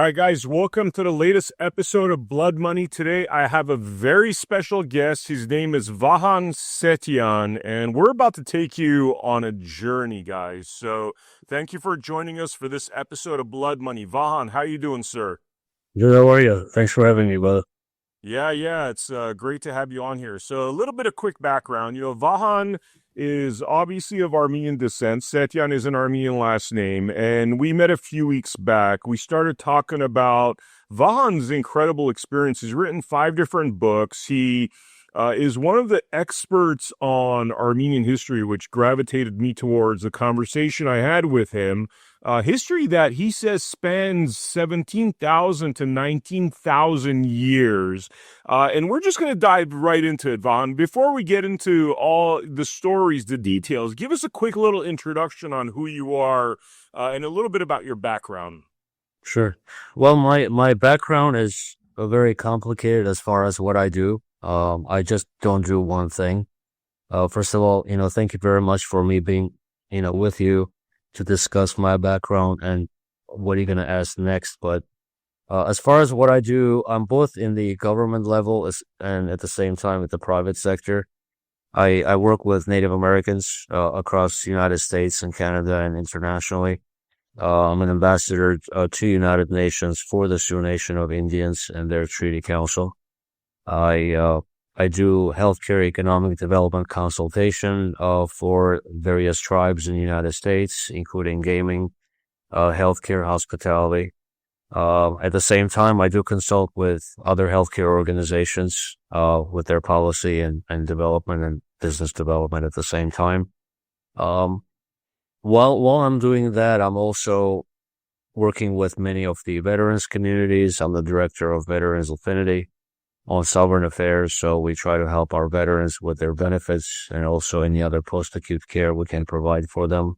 All right, guys, welcome to the latest episode of Blood Money. Today, I have a very special guest. His name is Vahan Setyan, and we're about to take you on a journey, guys. So thank you for joining us for this episode of Blood Money. Vahan, how you doing, sir? Good, how are you? Thanks for having me, brother. Yeah, it's great to have you on here. So a little bit of quick background. Vahan is obviously of Armenian descent. Setyan is an Armenian last name, and we met a few weeks back. We started talking about Vahan's incredible experience. He's written 5 different books. He is one of the experts on Armenian history, which gravitated me towards the conversation I had with him. History that he says spans 17,000 to 19,000 years. And we're just going to dive right into it, Vahan. Before we get into all the stories, the details, give us a quick little introduction on who you are and a little bit about your background. Sure. Well, my background is very complicated as far as what I do. I just don't do one thing. First of all, thank you very much for me being, with you to discuss my background and what you're going to ask next. But as far as what I do, I'm both in the government level and at the same time with the private sector. I work with Native Americans across the United States and Canada and internationally. I'm an ambassador to United Nations for the Sioux Nation of Indians and their Treaty Council. I do healthcare economic development consultation for various tribes in the United States, including gaming, healthcare, hospitality. At the same time, I do consult with other healthcare organizations with their policy and development and business development at the same time. While I'm doing that, I'm also working with many of the veterans communities. I'm the director of Veterans Affinity on Sovereign Affairs, so we try to help our veterans with their benefits and also any other post-acute care we can provide for them.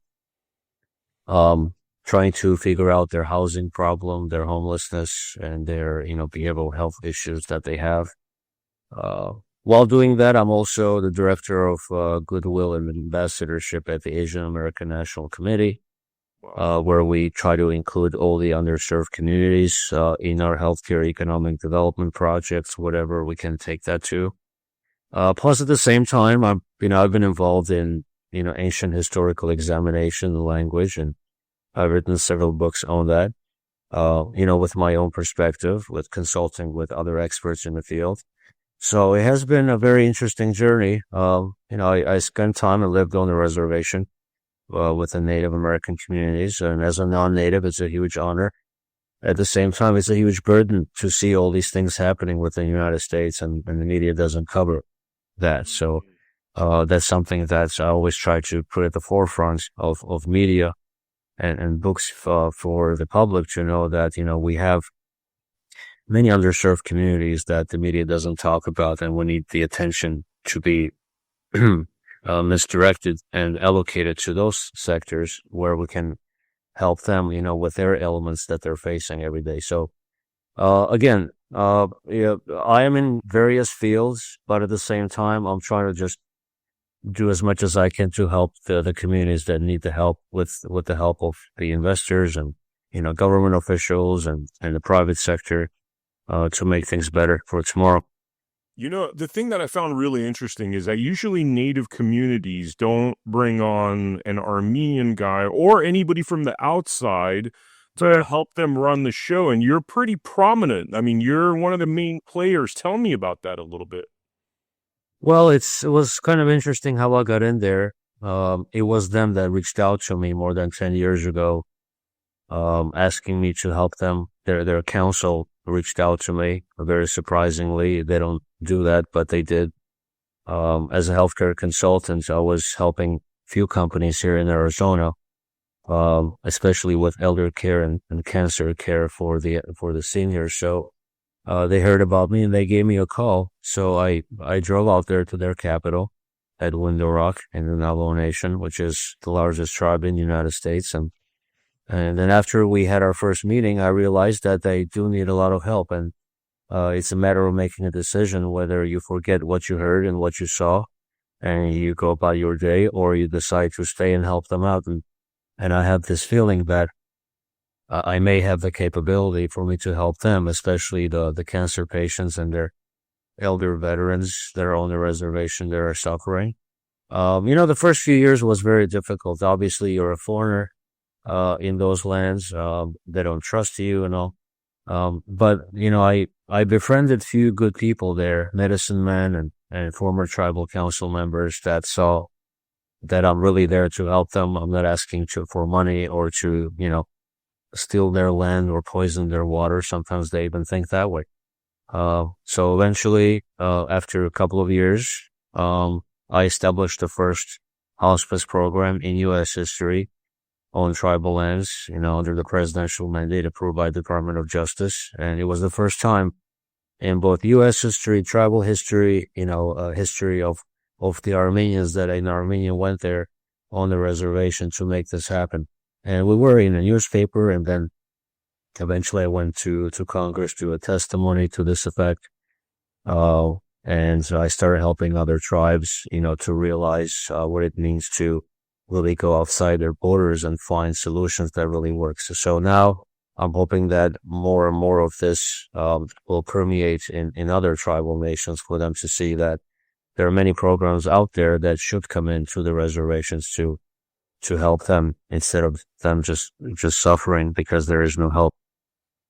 Trying to figure out their housing problem, their homelessness, and their, behavioral health issues that they have. While doing that, I'm also the director of Goodwill and Ambassadorship at the Asian American National Committee, where we try to include all the underserved communities in our healthcare economic development projects, whatever we can take that to. Plus, at the same time, I've been involved in ancient historical examination of language, and I've written several books on that. With my own perspective, with consulting with other experts in the field. So it has been a very interesting journey. I spent time and lived on the reservation with the Native American communities. And as a non-native, it's a huge honor. At the same time, it's a huge burden to see all these things happening within the United States, and the media doesn't cover that. So that's something that I always try to put at the forefront of media and books for the public to know that, we have many underserved communities that the media doesn't talk about, and we need the attention to be misdirected and allocated to those sectors where we can help them, with their elements that they're facing every day. So, again, I am in various fields, but at the same time, I'm trying to just do as much as I can to help the communities that need the help with the help of the investors and, government officials and the private sector, to make things better for tomorrow. The thing that I found really interesting is that usually Native communities don't bring on an Armenian guy or anybody from the outside to help them run the show. And you're pretty prominent. I mean, you're one of the main players. Tell me about that a little bit. Well, it was kind of interesting how I got in there. It was them that reached out to me more than 10 years ago, asking me to help them. Their council reached out to me. Very surprisingly, they don't do that, but they did. As a healthcare consultant, I was helping few companies here in Arizona, especially with elder care and cancer care for the seniors. So they heard about me and they gave me a call. So I drove out there to their capital at Window Rock in the Navajo Nation, which is the largest tribe in the United States. And then after we had our first meeting, I realized that they do need a lot of help. And it's a matter of making a decision whether you forget what you heard and what you saw and you go about your day, or you decide to stay and help them out. And I have this feeling that I may have the capability for me to help them, especially the cancer patients and their elder veterans that are on the reservation that are suffering. The first few years was very difficult. Obviously, you're a foreigner in those lands. They don't trust you and all. But I befriended few good people there, medicine men and former tribal council members that saw that I'm really there to help them. I'm not asking for money or to, steal their land or poison their water. Sometimes they even think that way. So eventually, after a couple of years, I established the first hospice program in U.S. history on tribal lands, under the presidential mandate approved by the Department of Justice. And it was the first time in both U.S. history, tribal history, history of the Armenians that an Armenian went there on the reservation to make this happen. And we were in a newspaper, and then eventually I went to Congress to a testimony to this effect. And I started helping other tribes, to realize what it means to really go outside their borders and find solutions that really work. So now I'm hoping that more and more of this will permeate in other tribal nations for them to see that there are many programs out there that should come into the reservations to help them instead of them just suffering because there is no help.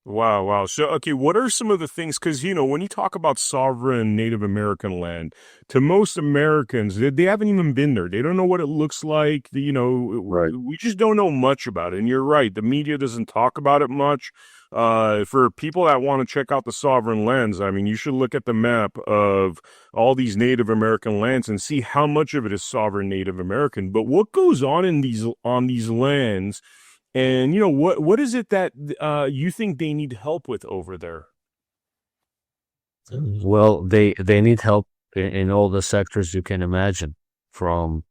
Wow, wow. So, okay, what are some of the things? Because, when you talk about sovereign Native American land, to most Americans, they haven't even been there. They don't know what it looks like. Right. We just don't know much about it. And you're right, the media doesn't talk about it much. For people that want to check out the sovereign lands, I mean, you should look at the map of all these Native American lands and see how much of it is sovereign Native American. But what goes on on these lands? And what is it that you think they need help with over there? Well, they need help in all the sectors you can imagine, from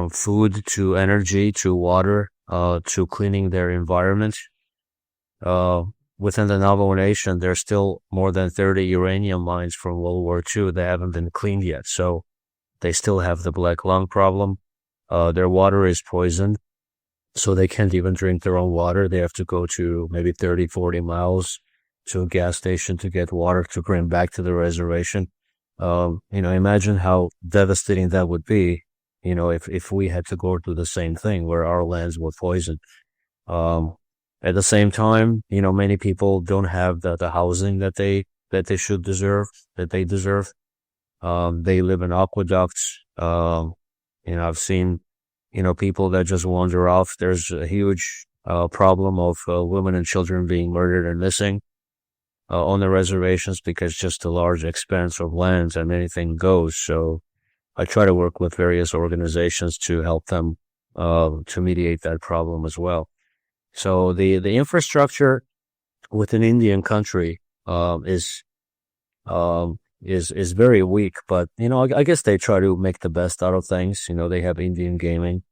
food to energy to water, to cleaning their environment. Within the Navajo Nation, there's still more than 30 uranium mines from World War II that haven't been cleaned yet. So they still have the black lung problem. Their water is poisoned. So they can't even drink their own water. They have to go to maybe 30, 40 miles to a gas station to get water to bring back to the reservation. Imagine how devastating that would be, if we had to go through the same thing where our lands were poisoned. At the same time, many people don't have the housing that they should deserve, that they deserve. They live in aqueducts. I've seen people that just wander off. There's a huge problem of women and children being murdered and missing on the reservations because just a large expanse of lands and anything goes. So I try to work with various organizations to help them to mediate that problem as well. So the infrastructure within Indian country is very weak, but I guess they try to make the best out of things. They have Indian gaming,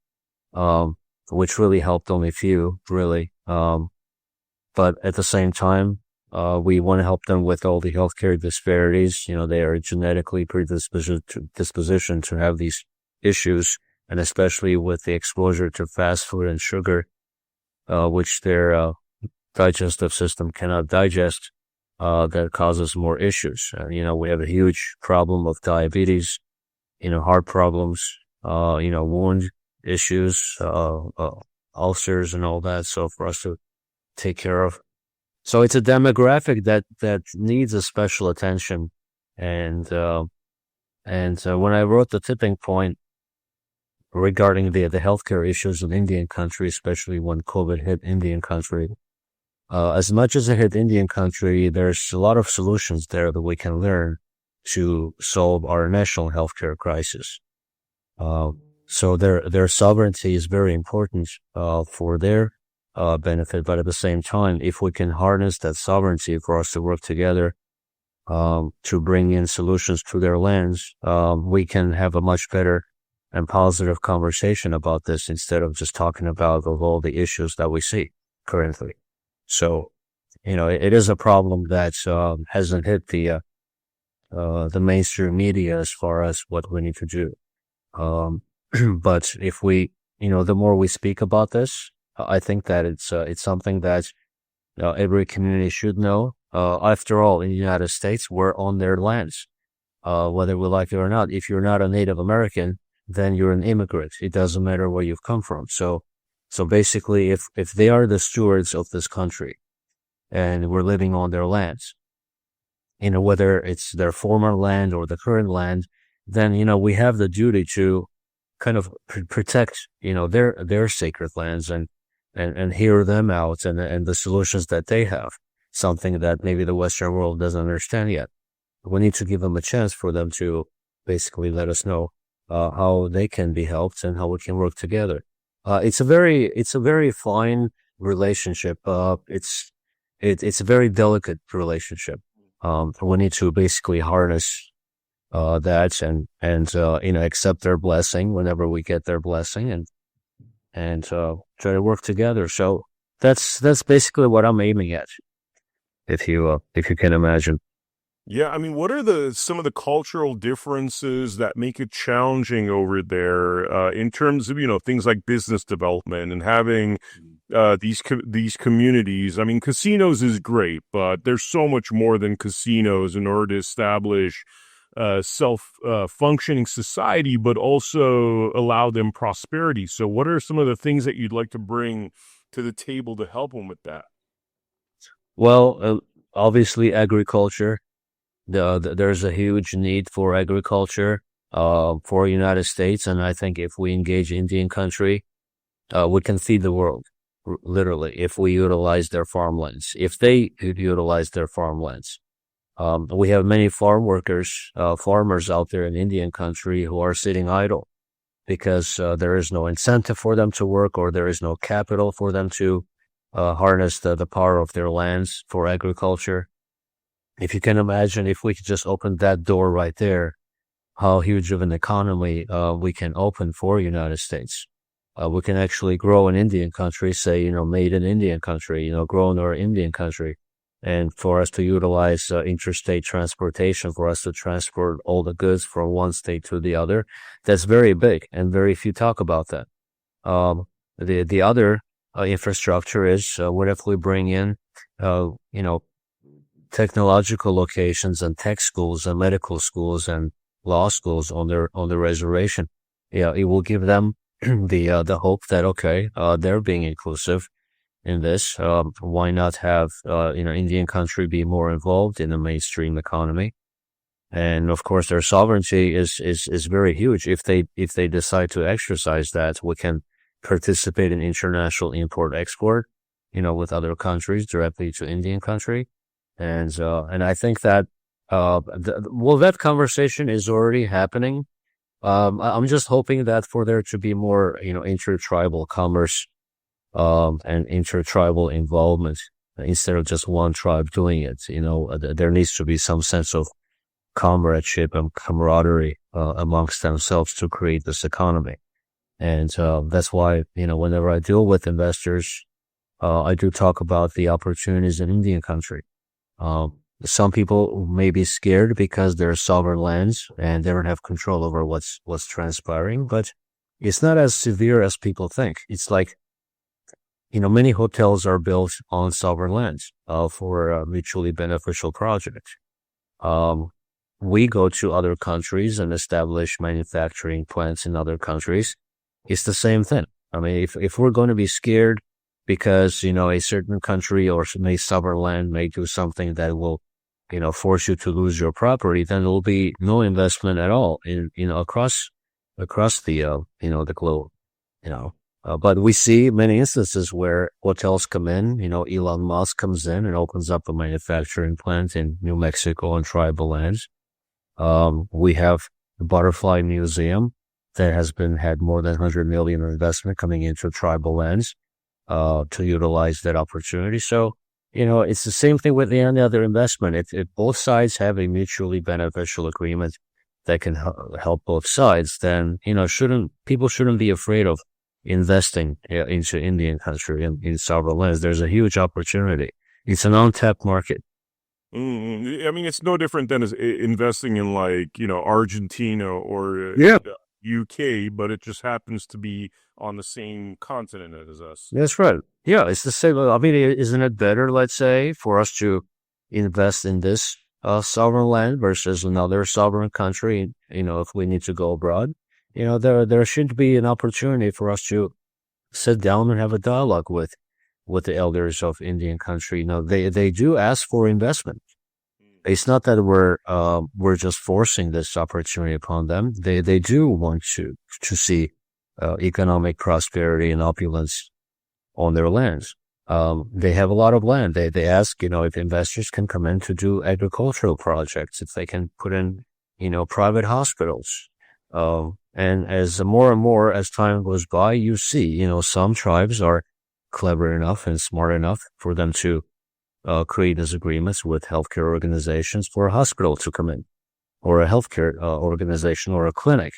which really helped only few, really. But at the same time, we want to help them with all the healthcare disparities. They are genetically predispositioned to have these issues, and especially with the exposure to fast food and sugar, which their digestive system cannot digest. That causes more issues. We have a huge problem of diabetes, heart problems, wound issues, ulcers and all that. So for us to take care of. So it's a demographic that needs a special attention. And when I wrote the tipping point regarding the healthcare issues in Indian country, especially when COVID hit Indian country, as much as it hit Indian country, there's a lot of solutions there that we can learn to solve our national healthcare crisis. So their sovereignty is very important for their benefit, but at the same time, if we can harness that sovereignty for us to work together to bring in solutions to their lands, we can have a much better and positive conversation about this instead of just talking about all the issues that we see currently. So, it is a problem that hasn't hit the mainstream media as far as what we need to do. But if we, the more we speak about this, I think that it's something that every community should know. After all, in the United States, we're on their lands, whether we like it or not. If you're not a Native American, then you're an immigrant. It doesn't matter where you've come from. So basically, if they are the stewards of this country and we're living on their lands, whether it's their former land or the current land, then, we have the duty to kind of protect, their sacred lands and hear them out and the solutions that they have, something that maybe the Western world doesn't understand yet. We need to give them a chance for them to basically let us know how they can be helped and how we can work together. It's a very fine relationship. It's a very delicate relationship. We need to basically harness that and accept their blessing whenever we get their blessing and try to work together. So that's basically what I'm aiming at, if you can imagine. Yeah, I mean, what are some of the cultural differences that make it challenging over there in terms of, things like business development and having these communities? I mean, casinos is great, but there's so much more than casinos in order to establish functioning society, but also allow them prosperity. So what are some of the things that you'd like to bring to the table to help them with that? Well, obviously agriculture. There's a huge need for agriculture for United States, and I think if we engage Indian country, we can feed the world, literally, if we utilize their farmlands. If they utilize their farmlands. We have many farmers out there in Indian country who are sitting idle because there is no incentive for them to work, or there is no capital for them to harness the power of their lands for agriculture. If you can imagine, if we could just open that door right there, how huge of an economy we can open for United States. We can actually grow an Indian country, say, made in Indian country, grown or Indian country. And for us to utilize interstate transportation, for us to transport all the goods from one state to the other, that's very big, and very few talk about that. The other infrastructure is what if we bring in, technological locations and tech schools and medical schools and law schools on the reservation. Yeah, it will give them the hope that, okay, they're being inclusive in this. Why not have Indian country be more involved in the mainstream economy? And of course, their sovereignty is very huge. If they decide to exercise that, we can participate in international import export, with other countries directly to Indian country. And I think that that conversation is already happening. I'm just hoping that for there to be more, intertribal commerce and intertribal involvement instead of just one tribe doing it. There needs to be some sense of comradeship and camaraderie amongst themselves to create this economy. And that's why, whenever I deal with investors, I do talk about the opportunities in Indian country. Some people may be scared because they're sovereign lands and they don't have control over what's transpiring, but it's not as severe as people think. It's like, many hotels are built on sovereign lands for a mutually beneficial project. We go to other countries and establish manufacturing plants in other countries. It's the same thing. I mean, if we're going to be scared because, a certain country or a sovereign land may do something that will, force you to lose your property, then there will be no investment at all in, across the, the globe, But we see many instances where hotels come in, Elon Musk comes in and opens up a manufacturing plant in New Mexico on tribal lands. We have the Butterfly Museum that has had more than 100 million investment coming into tribal lands, to utilize that opportunity. So, it's the same thing with any other investment. If both sides have a mutually beneficial agreement that can help both sides, then, people shouldn't be afraid of investing into Indian country and in sovereign lands. There's a huge opportunity. It's an untapped market. I mean, it's no different than investing in Argentina or Yeah. UK, but it just happens to be on the same continent as us. That's right. Yeah, it's the same. I mean, isn't it better, let's say, for us to invest in this sovereign land versus another sovereign country? If we need to go abroad, there should be an opportunity for us to sit down and have a dialogue with the elders of Indian country. They do ask for investment. It's not that we're just forcing this opportunity upon them. They do want to see economic prosperity and opulence on their lands. They have a lot of land. They ask, if investors can come in to do agricultural projects, if they can put in, private hospitals. And as more and more as time goes by, you see, some tribes are clever enough and smart enough for them to create these agreements with healthcare organizations for a hospital to come in, or a healthcare organization or a clinic.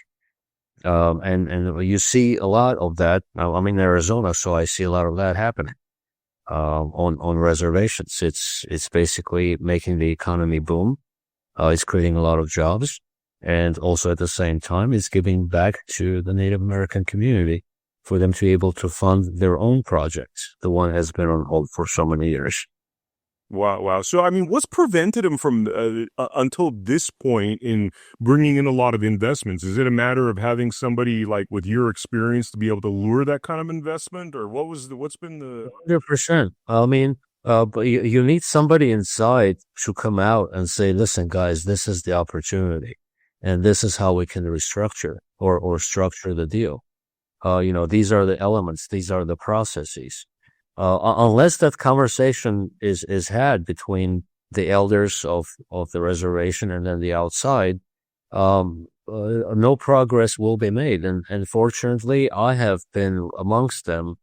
And you see a lot of that. I'm in Arizona, so I see a lot of that happening on reservations. It's basically making the economy boom. It's creating a lot of jobs, and also at the same time, it's giving back to the Native American community for them to be able to fund their own projects. The one has been on hold for so many years. Wow, wow. So, I mean, what's prevented him from, until this point, in bringing in a lot of investments? Is it a matter of having somebody like with your experience to be able to lure that kind of investment, or what's been the? 100%. I mean, but you need somebody inside to come out and say, listen, guys, this is the opportunity, and this is how we can restructure or structure the deal. These are the elements, these are the processes. Unless that conversation is had between the elders of the reservation and then the outside, no progress will be made. And fortunately, I have been amongst them,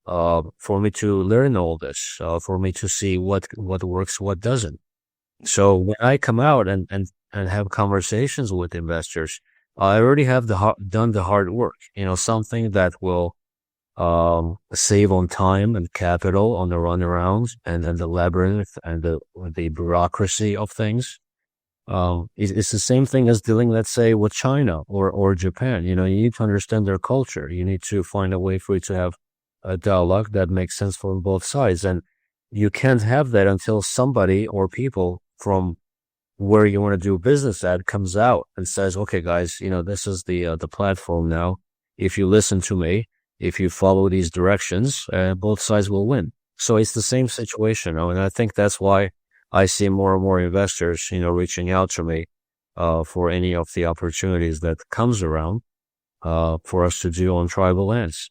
for me to learn all this, for me to see what works, what doesn't. So when I come out and have conversations with investors, I already have done the hard work, something that will save on time and capital on the runarounds and the labyrinth and the bureaucracy of things. It's the same thing as dealing, let's say, with China or Japan. You need to understand their culture. You need to find a way for you to have a dialogue that makes sense for both sides. And you can't have that until somebody or people from where you want to do business at comes out and says, okay, guys, this is the platform now. If you listen to me, if you follow these directions, both sides will win. So it's the same situation. And I think that's why I see more and more investors, reaching out to me, for any of the opportunities that comes around, for us to do on tribal lands.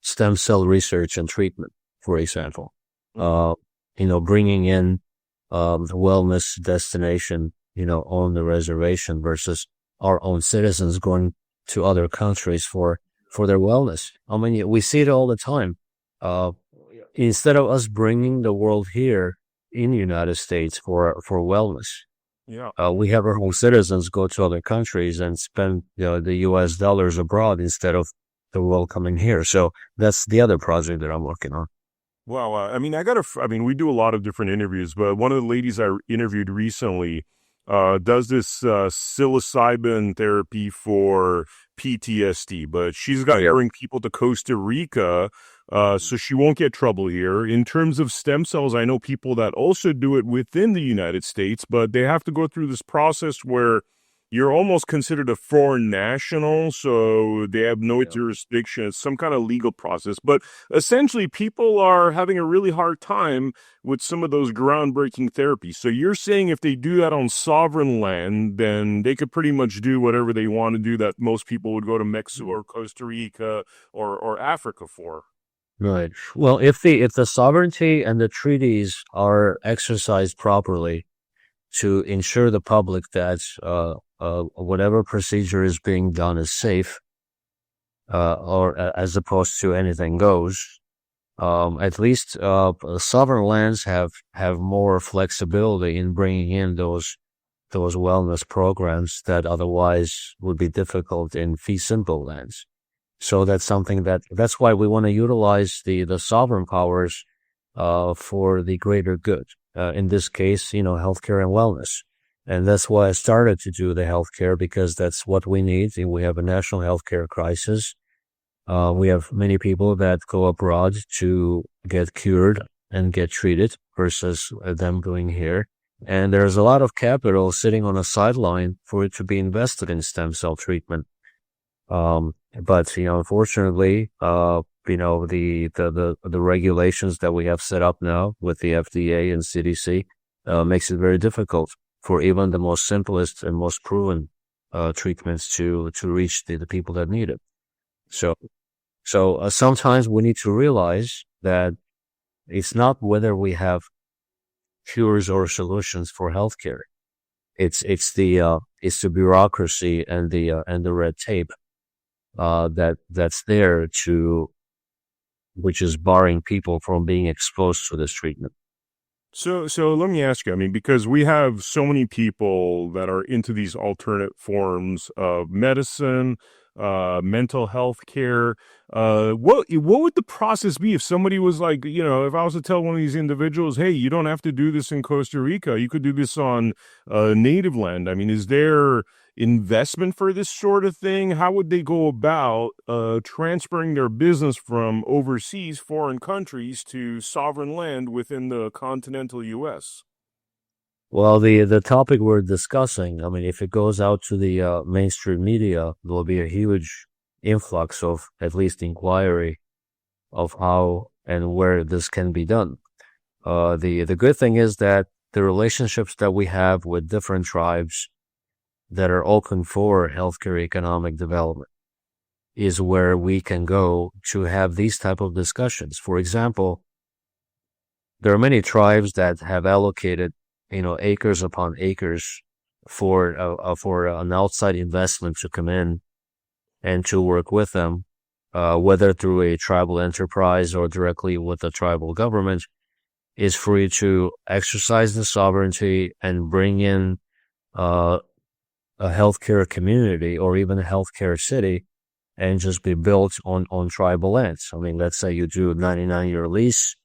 Stem cell research and treatment, for example. Bringing in, the wellness destination, on the reservation versus our own citizens going to other countries for their wellness. I mean, we see it all the time. Instead of us bringing the world here in the United States for wellness, Yeah. we have our own citizens go to other countries and spend the U.S. dollars abroad instead of the world coming here. So that's the other project that I'm working on. Well, I mean, we do a lot of different interviews, but one of the ladies I interviewed recently does this psilocybin therapy for PTSD, but she's got to bring people to Costa Rica, so she won't get trouble here. In terms of stem cells, I know people that also do it within the United States, but they have to go through this process where you're almost considered a foreign national, so they have no jurisdiction. It's some kind of legal process. But essentially, people are having a really hard time with some of those groundbreaking therapies. So you're saying if they do that on sovereign land, then they could pretty much do whatever they want to do that most people would go to Mexico or Costa Rica or Africa for. Right. Well, if the sovereignty and the treaties are exercised properly to ensure the public that whatever procedure is being done is safe, or as opposed to anything goes, at least sovereign lands have more flexibility in bringing in those wellness programs that otherwise would be difficult in fee simple lands. So that's something that's why we want to utilize the sovereign powers for the greater good. In this case, healthcare and wellness. And that's why I started to do the healthcare, because that's what we need. We have a national healthcare crisis. We have many people that go abroad to get cured and get treated versus them doing here. And there's a lot of capital sitting on a sideline for it to be invested in stem cell treatment. But unfortunately, the regulations that we have set up now with the FDA and CDC, makes it very difficult for even the most simplest and most proven, treatments to reach the people that need it. So sometimes we need to realize that it's not whether we have cures or solutions for healthcare. It's the bureaucracy and the red tape, that's there which is barring people from being exposed to this treatment. So let me ask you, I mean, because we have so many people that are into these alternate forms of medicine, mental health care, what would the process be if somebody was like, if I was to tell one of these individuals, hey, you don't have to do this in Costa Rica, you could do this on native land. I mean, is there investment for this sort of thing? How would they go about transferring their business from overseas, foreign countries, to sovereign land within the continental U.S.? Well, the topic we're discussing, I mean, if it goes out to the mainstream media, there will be a huge influx of at least inquiry of how and where this can be done. The good thing is that the relationships that we have with different tribes that are open for healthcare economic development is where we can go to have these type of discussions. For example, there are many tribes that have allocated acres upon acres for an outside investment to come in and to work with them, whether through a tribal enterprise or directly with the tribal government, is free to exercise the sovereignty and bring in a healthcare community or even a healthcare city and just be built on tribal lands. I mean, let's say you do a 99-year lease,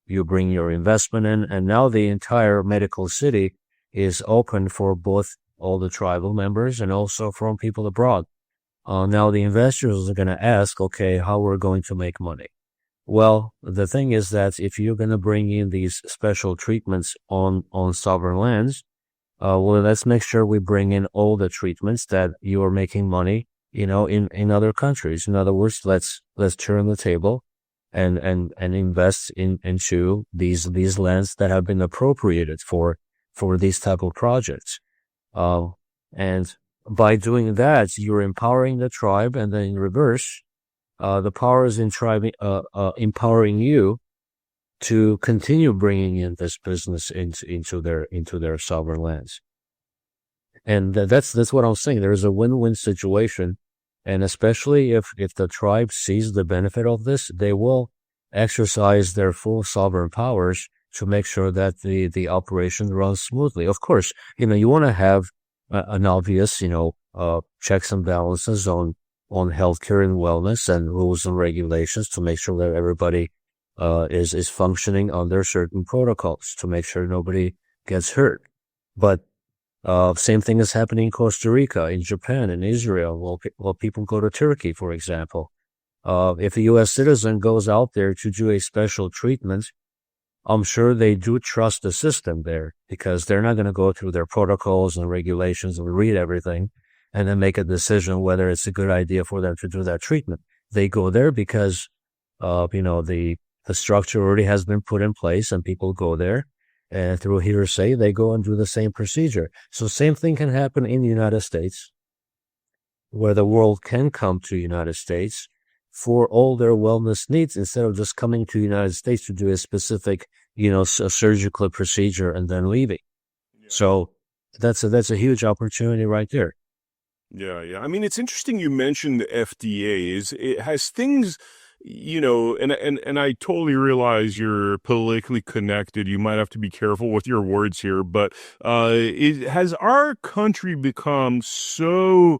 you bring your investment in, and now the entire medical city is open for both all the tribal members and also from people abroad. Now the investors are going to ask, okay, how we're going to make money? Well, the thing is that if you're going to bring in these special treatments on sovereign lands, well, let's make sure we bring in all the treatments that you are making money, in other countries. In other words, let's turn the table and invest into these lands that have been appropriated for these type of projects. And by doing that, you're empowering the tribe, and then in reverse, the powers in tribe, empowering you to continue bringing in this business into their sovereign lands. And that's what I'm saying. There's a win-win situation. And especially if the tribe sees the benefit of this, they will exercise their full sovereign powers to make sure that the operation runs smoothly. Of course, you want to have an obvious, checks and balances on healthcare and wellness and rules and regulations to make sure that everybody is functioning under certain protocols to make sure nobody gets hurt. But same thing is happening in Costa Rica, in Japan, in Israel. Well, people go to Turkey, for example. If a U.S. citizen goes out there to do a special treatment, I'm sure they do trust the system there, because they're not going to go through their protocols and regulations and read everything and then make a decision whether it's a good idea for them to do that treatment. They go there because, the structure already has been put in place, and people go there. And through hearsay, they go and do the same procedure. So same thing can happen in the United States, where the world can come to the United States for all their wellness needs instead of just coming to the United States to do a specific, surgical procedure and then leaving. Yeah. So that's a huge opportunity right there. Yeah. I mean, it's interesting you mentioned the FDA. It has things, and I totally realize you're politically connected. You might have to be careful with your words here, but has our country become so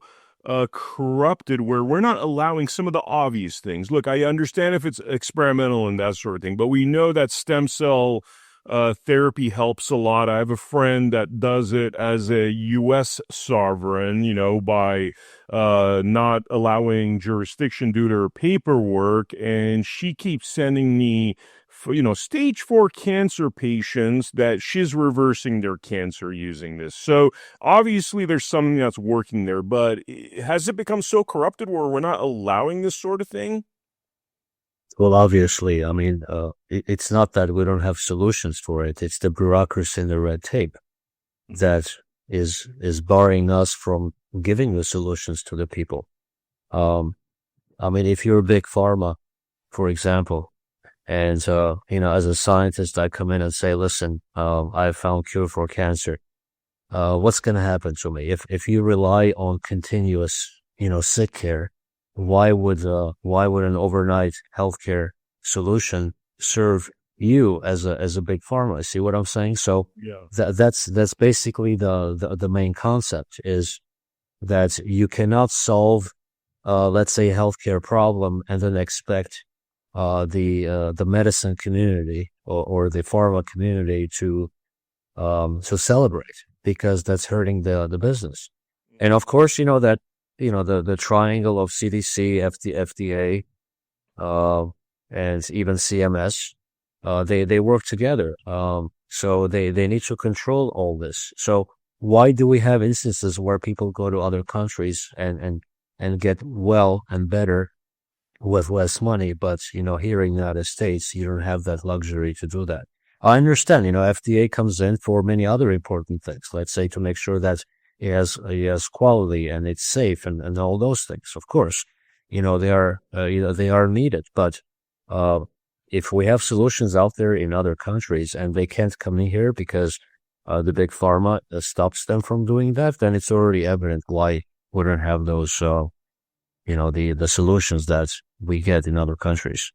corrupted where we're not allowing some of the obvious things? Look, I understand if it's experimental and that sort of thing, but we know that stem cell therapy helps a lot. I have a friend that does it as a U.S. sovereign, by not allowing jurisdiction due to her paperwork. And she keeps sending me, stage 4 cancer patients that she's reversing their cancer using this. So obviously there's something that's working there, but has it become so corrupted where we're not allowing this sort of thing? Well, obviously, I mean, it's not that we don't have solutions for it. It's the bureaucracy and the red tape that is barring us from giving the solutions to the people. Um, I mean, if you're a big pharma, for example, and as a scientist, I come in and say, listen, I found cure for cancer. What's going to happen to me if you rely on continuous, sick care? Why would an overnight healthcare solution serve you as a big pharma? See what I'm saying? So Yeah. that's basically the main concept is that you cannot solve, let's say, a healthcare problem and then expect the medicine community or the pharma community to celebrate, because that's hurting the business. And of course, the triangle of CDC, FDA, uh, and even CMS, they work together. So they need to control all this. So why do we have instances where people go to other countries and get well and better with less money, but here in the United States, you don't have that luxury to do that. I understand, FDA comes in for many other important things. Let's say to make sure that it has quality and it's safe and all those things. Of course, they are needed. But if we have solutions out there in other countries and they can't come in here because the big pharma stops them from doing that, then it's already evident why we don't have those, the solutions that we get in other countries.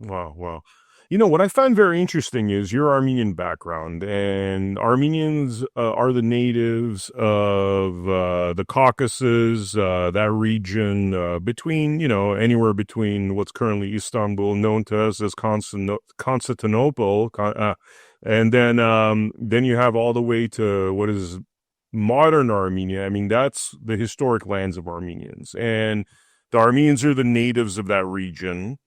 Wow, wow. What I find very interesting is your Armenian background, and Armenians are the natives of the Caucasus, that region between, anywhere between what's currently Istanbul, known to us as Constantinople, and then you have all the way to what is modern Armenia. I mean, that's the historic lands of Armenians, and the Armenians are the natives of that region.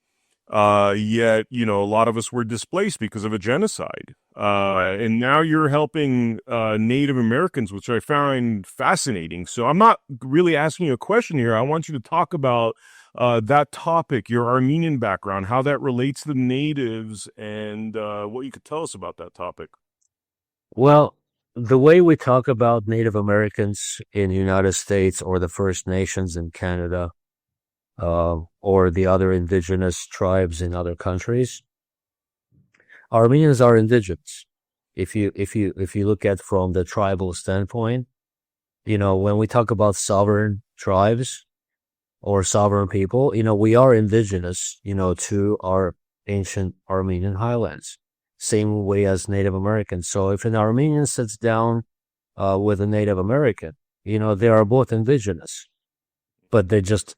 Yet, a lot of us were displaced because of a genocide. And now you're helping Native Americans, which I find fascinating. So I'm not really asking you a question here. I want you to talk about that topic, your Armenian background, how that relates to the natives, and what you could tell us about that topic. Well, the way we talk about Native Americans in the United States or the First Nations in Canada, or the other indigenous tribes in other countries, Armenians are indigenous. If you look at from the tribal standpoint, when we talk about sovereign tribes or sovereign people, we are indigenous, to our ancient Armenian highlands, same way as Native Americans. So if an Armenian sits down with a Native American, they are both indigenous, but they're just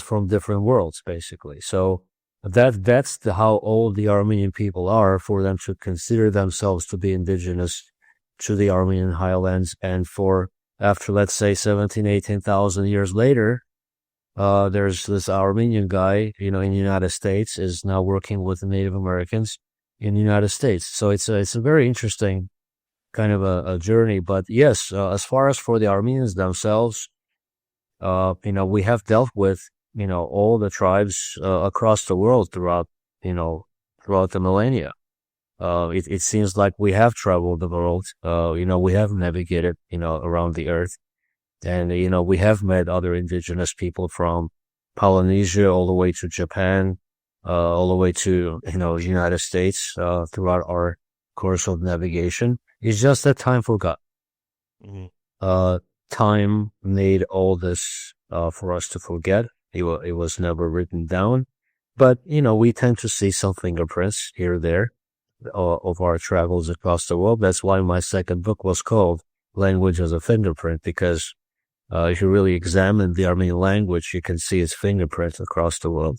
from different worlds, basically. So that's how old the Armenian people are for them to consider themselves to be indigenous to the Armenian highlands. And for after, let's say, 17, 18,000 years later, there's this Armenian guy, in the United States is now working with the Native Americans in the United States. So it's a very interesting kind of a journey. But yes, as far as for the Armenians themselves, we have dealt with, all the tribes across the world throughout the millennia. It seems like we have traveled the world. We have navigated, around the earth, and we have met other indigenous people from Polynesia all the way to Japan, all the way to the United States throughout our course of navigation. It's just that time forgot. Time made all this for us to forget. It was never written down, but we tend to see some fingerprints here or there of our travels across the world. That's why my second book was called Language as a Fingerprint, because if you really examine the Armenian language, you can see its fingerprints across the world.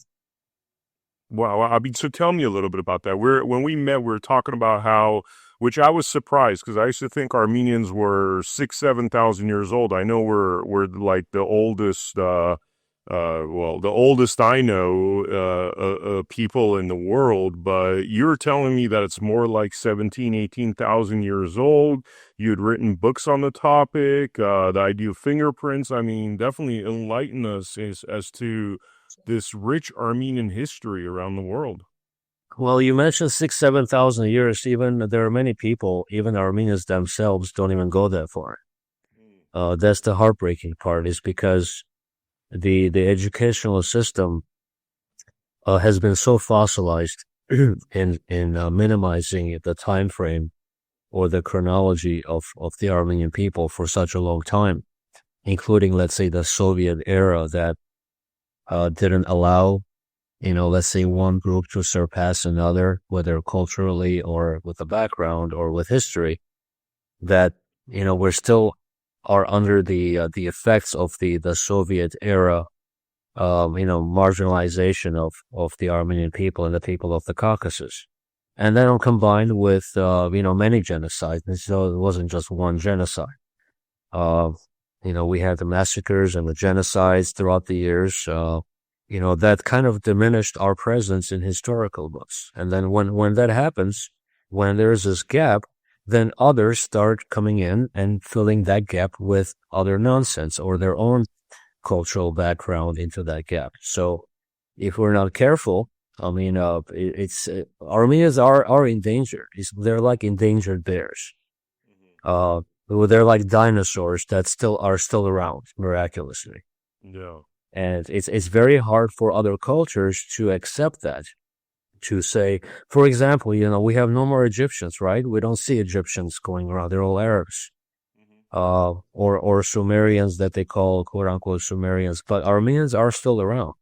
Wow, I mean, so tell me a little bit about that. When we met, we were talking about how, which I was surprised because I used to think Armenians were 7,000 years old. I know we're like the oldest, well, the oldest I know, people in the world. But you're telling me that it's more like 18,000 years old. You had written books on the topic, the idea of fingerprints. I mean, definitely enlighten us as to this rich Armenian history around the world. Well, you mentioned 7,000 years. Even there are many people, even Armenians themselves, don't even go that far. That's the heartbreaking part, is because the educational system has been so fossilized in minimizing the time frame or the chronology of the Armenian people for such a long time, including, let's say, the Soviet era that didn't allow, let's say, one group to surpass another, whether culturally or with a background or with history, that, we're still are under the effects of the Soviet era, marginalization of the Armenian people and the people of the Caucasus. And then combined with, many genocides. And so it wasn't just one genocide. Uh, we had the massacres and the genocides throughout the years, that kind of diminished our presence in historical books. And then when that happens, when there's this gap, then others start coming in and filling that gap with other nonsense or their own cultural background into that gap. So if we're not careful, I mean, Armenians are in danger. They're like endangered bears. They're like dinosaurs that are still around miraculously. Yeah. And it's very hard for other cultures to accept that. To say, for example, we have no more Egyptians, right? We don't see Egyptians going around. They're all Arabs. Or Sumerians that they call quote unquote Sumerians, but Armenians are still around.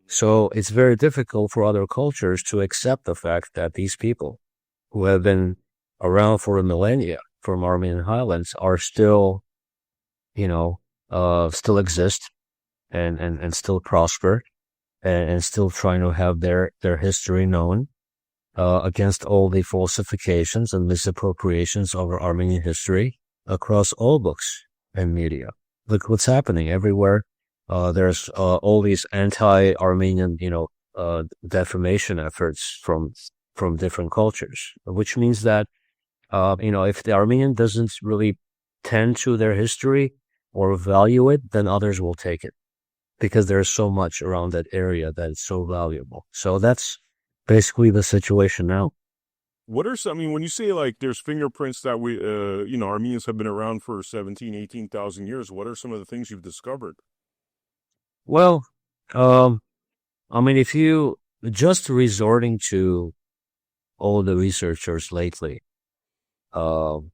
So it's very difficult for other cultures to accept the fact that these people who have been around for a millennia from Armenian highlands are still, still exist and still prosper and still trying to have their history known, against all the falsifications and misappropriations of our Armenian history across all books and media. Look what's happening everywhere. There's all these anti-Armenian, defamation efforts from different cultures, which means that, if the Armenian doesn't really tend to their history or value it, then others will take it because there's so much around that area that is so valuable. So that's basically the situation now. What are some, I mean, when you say like there's fingerprints that Armenians have been around for 18,000 years, what are some of the things you've discovered? Well, if you just resorting to all the researchers lately, from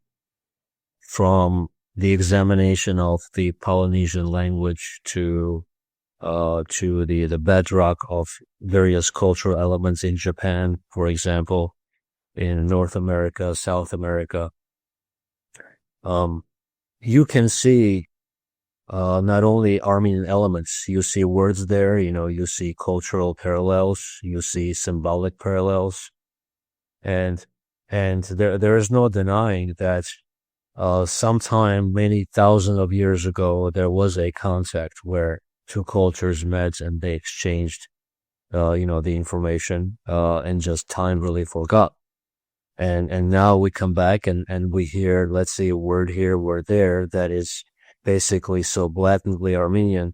the examination of the Polynesian language to the bedrock of various cultural elements in Japan, for example, in North America, South America, you can see not only Armenian elements, you see words there, you see cultural parallels, you see symbolic parallels, and there is no denying that sometime many thousands of years ago there was a contact where two cultures met and they exchanged the information, and just time really forgot. And now we come back and we hear, let's say, a word here, word there that is basically so blatantly Armenian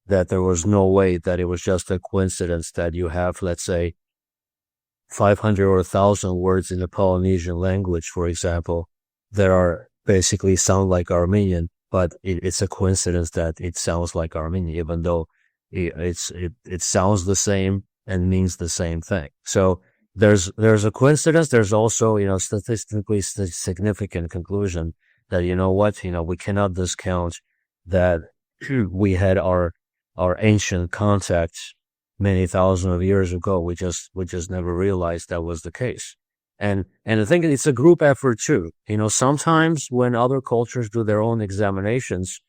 that there was no way that it was just a coincidence that you have, let's say, 500 or 1,000 words in the Polynesian language, for example, that are basically sound like Armenian, but it's a coincidence that it sounds like Armenian, even though it sounds the same and means the same thing. So there's a coincidence. There's also, statistically significant conclusion that, we cannot discount that we had our ancient contacts many thousands of years ago. We just never realized that was the case. And I think it's a group effort too. Sometimes when other cultures do their own examinations,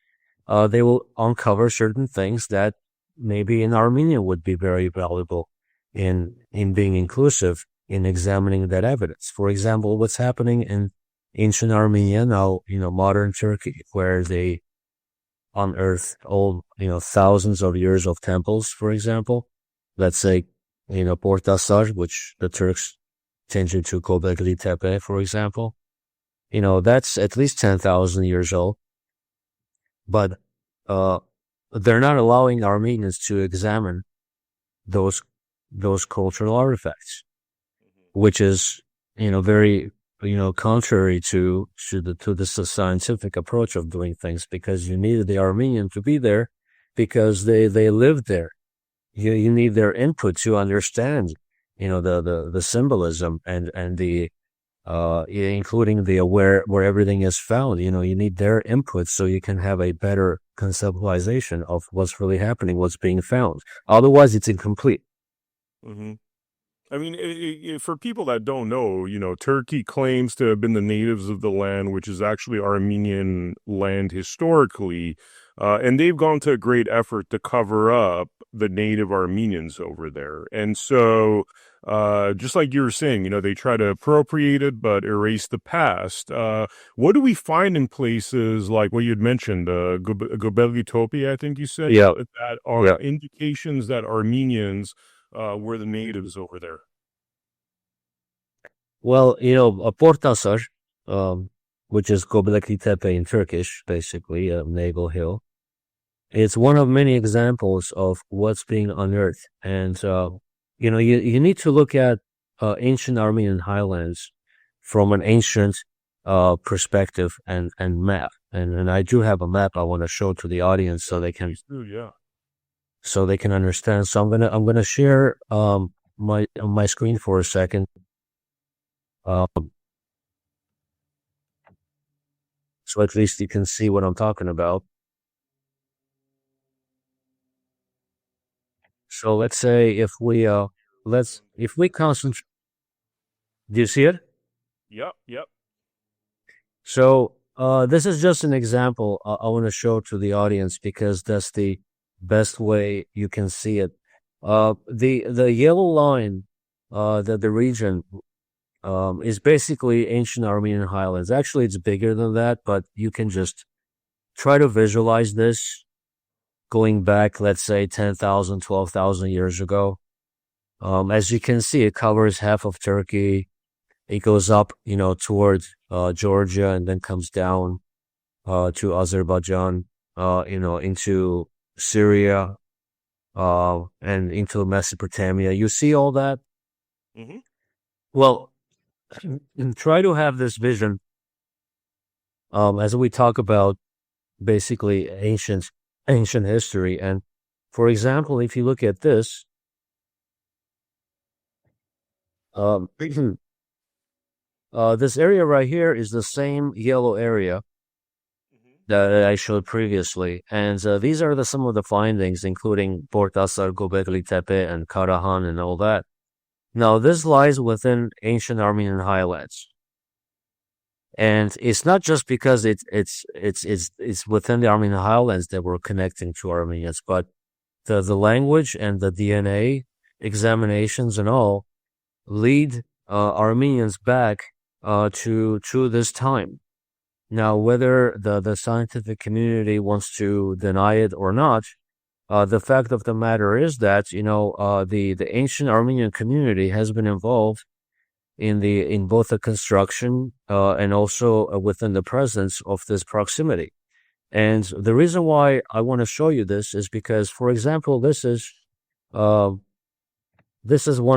they will uncover certain things that maybe in Armenia would be very valuable. in being inclusive in examining that evidence. For example, what's happening in ancient Armenia now, modern Turkey, where they unearth old, thousands of years of temples, for example. Let's say, Portasar, which the Turks change it to Göbekli Tepe, for example. That's at least 10,000 years old. But uh, they're not allowing Armenians to examine those cultural artifacts, which is very contrary to this scientific approach of doing things, because you needed the Armenian to be there because they lived there. You need their input to understand the symbolism and the including the where everything is found. You need their input so you can have a better conceptualization of what's really happening, what's being found. Otherwise, it's incomplete. Hmm. I mean, for people that don't know, Turkey claims to have been the natives of the land, which is actually Armenian land historically, and they've gone to a great effort to cover up the native Armenians over there. And so, just like you were saying, they try to appropriate it but erase the past. What do we find in places like what you had mentioned, Göbekli Tepe, I think you said, Yeah, that are yeah. indications that Armenians were the natives over there? Well, a Portasar, which is Göbekli Tepe in Turkish, basically a naval hill. It's one of many examples of what's being unearthed, and you need to look at ancient Armenian highlands from an ancient perspective and map. And I do have a map I want to show to the audience so they can Please do, yeah. understand. So I'm gonna share my screen for a second. Um, so at least you can see what I'm talking about. So let's say if we concentrate, do you see it? Yep, yep. So this is just an example I want to show to the audience because that's the best way you can see it. The yellow line, the region, is basically ancient Armenian highlands. Actually, it's bigger than that, but you can just try to visualize this going back, let's say 10,000, 12,000 years ago. As you can see, it covers half of Turkey. It goes up, towards Georgia and then comes down to Azerbaijan, into Syria, and into Mesopotamia. You see all that? Hmm. Well, try to have this vision as we talk about basically ancient history. And for example, if you look at this, um, this area right here is the same yellow area that I showed previously. And these are some of the findings, including Portasar, Göbekli Tepe, and Karahan, and all that. Now, this lies within ancient Armenian highlands. And it's not just because it's within the Armenian highlands that we're connecting to Armenians, but the language and the DNA examinations and all lead Armenians back to this time. Now, whether the scientific community wants to deny it or not, the fact of the matter is that the ancient Armenian community has been involved in both the construction and also within the presence of this proximity. And the reason why I want to show you this is because, for example, this is one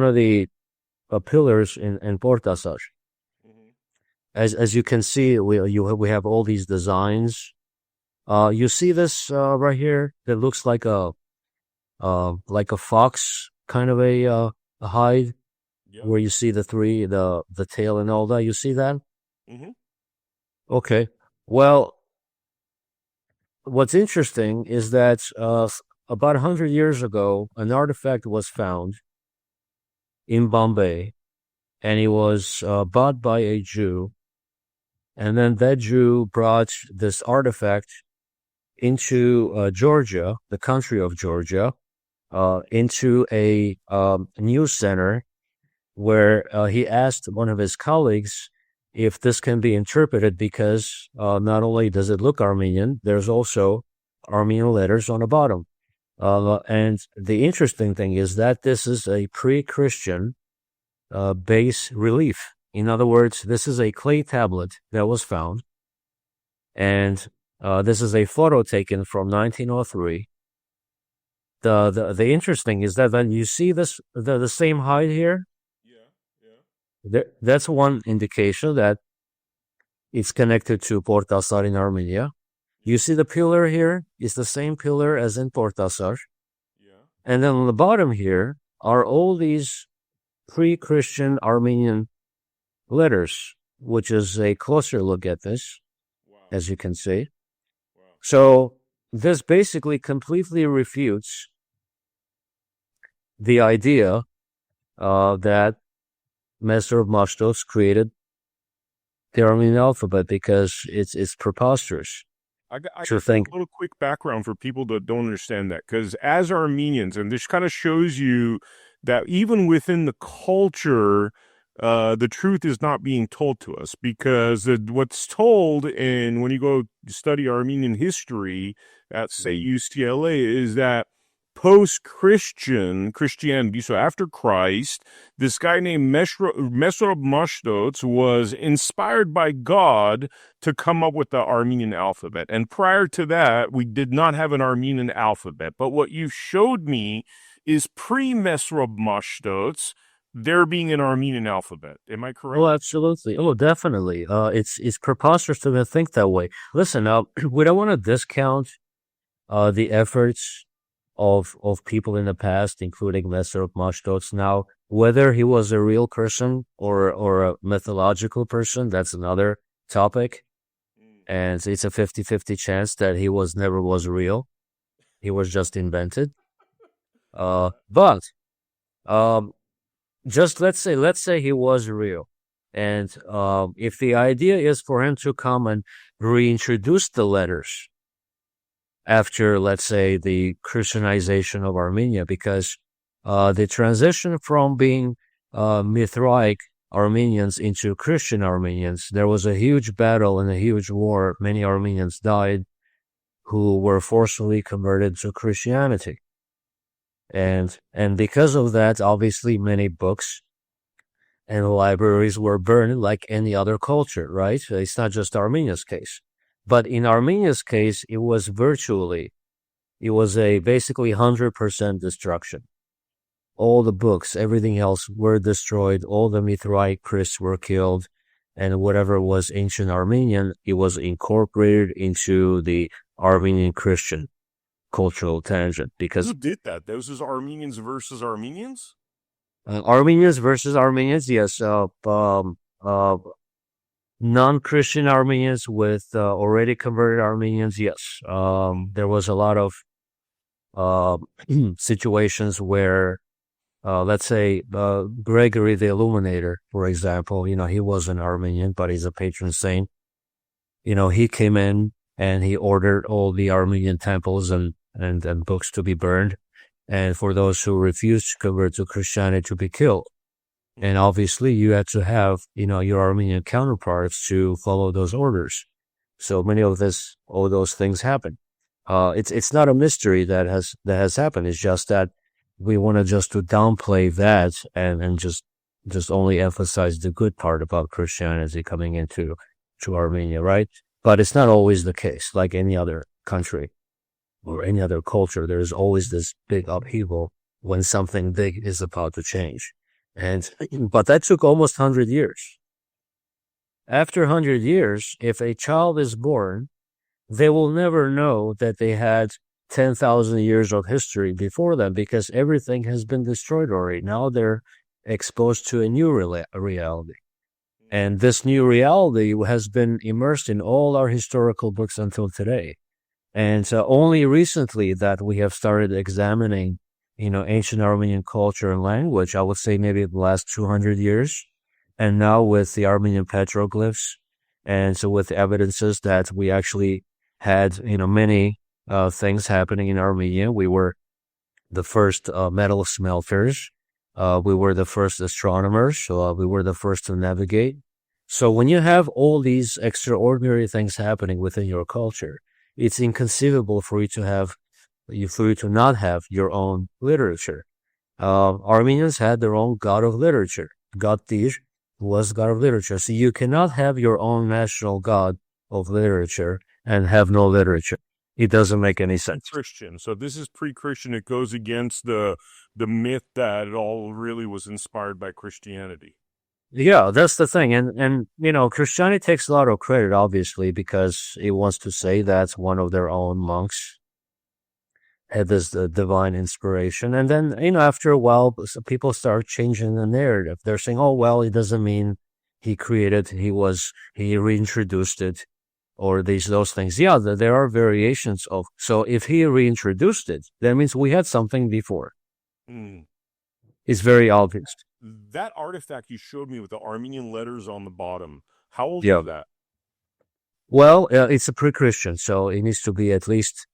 of the pillars in Portasar. Hmm. As you can see, we have all these designs. You see this right here that looks like a fox kind of a hide, Yep. where you see the tail and all that. You see that? Hmm. Okay. Well, what's interesting is that about 100 years ago, an artifact was found in Bombay, and it was bought by a Jew. And then that Jew brought this artifact into Georgia, the country of Georgia, into a news center where he asked one of his colleagues if this can be interpreted because not only does it look Armenian, there's also Armenian letters on the bottom. And the interesting thing is that this is a pre-Christian bas relief. In other words, this is a clay tablet that was found, and this is a photo taken from 1903. The interesting is that when you see this the same height here, that's one indication that it's connected to Portasar in Armenia. You see the pillar here is the same pillar as in Portasar. And then on the bottom here are all these pre-Christian Armenian letters, which is a closer look at this, as you can see. So this basically completely refutes the idea that Master of Mashtos created the Armenian alphabet, because it's preposterous. I to got think. a little quick background for people that don't understand that, because as Armenians, and this kind of shows you that even within the culture, the truth is not being told to us, because what's told, and when you go study Armenian history at, say, UCLA, is that Christianity, so after Christ, this guy named Mesrop Mashtots was inspired by God to come up with the Armenian alphabet. And prior to that, we did not have an Armenian alphabet. But what you showed me is pre-Mesrop Mashtots, there being an Armenian alphabet. Am I correct? Oh, absolutely. Oh, definitely. It's preposterous to think that way. Listen, we don't want to discount the efforts of people in the past, including Master of Mashtots. Now, whether he was a real person or a mythological person, that's another topic. And it's a 50-50 chance that he never was real. He was just invented. But just let's say he was real. And if the idea is for him to come and reintroduce the letters after, let's say, the Christianization of Armenia, because the transition from being Mithraic Armenians into Christian Armenians, there was a huge battle and a huge war. Many Armenians died who were forcibly converted to Christianity. And because of that, obviously, many books and libraries were burned like any other culture, right? It's not just Armenia's case. But in Armenia's case, it was basically 100% destruction. All the books, everything else were destroyed. All the Mithraic priests were killed. And whatever was ancient Armenian, it was incorporated into the Armenian Christian cultural tangent. Because who did that? Those is Armenians versus Armenians? Armenians versus Armenians, yes. Non-Christian Armenians with already converted Armenians, yes. There was a lot of situations where, let's say, Gregory the Illuminator, for example, he was an Armenian, but he's a patron saint. He came in and he ordered all the Armenian temples and books to be burned, and for those who refused to convert to Christianity to be killed. And obviously, you had to have, your Armenian counterparts to follow those orders. So many of all those things happen. It's not a mystery that has happened. It's just that we want to downplay that and just only emphasize the good part about Christianity coming into Armenia, right? But it's not always the case. Like any other country or any other culture, there's always this big upheaval when something big is about to change. But that took almost 100 years. After 100 years, if a child is born, they will never know that they had 10,000 years of history before them, because everything has been destroyed already. Now they're exposed to a new reality. And this new reality has been immersed in all our historical books until today. And only recently that we have started examining ancient Armenian culture and language, I would say maybe the last 200 years. And now with the Armenian petroglyphs, and so with evidences that we actually had, many things happening in Armenia. We were the first metal smelters. We were the first astronomers. So we were the first to navigate. So when you have all these extraordinary things happening within your culture, it's inconceivable for you to not have your own literature. Armenians had their own god of literature. God Tir was god of literature. So you cannot have your own national god of literature and have no literature. It doesn't make any sense. Christian. So this is pre-Christian. It goes against the myth that it all really was inspired by Christianity. Yeah, that's the thing. And Christianity takes a lot of credit, obviously, because it wants to say that one of their own monks had this divine inspiration. And then, after a while, people start changing the narrative. They're saying, oh, well, it doesn't mean he reintroduced it, or those things. Yeah, there are variations of. So if he reintroduced it, that means we had something before. It's very obvious. That artifact you showed me with the Armenian letters on the bottom, how old Yeah. is that? Well, it's a pre-Christian, so it needs to be at least,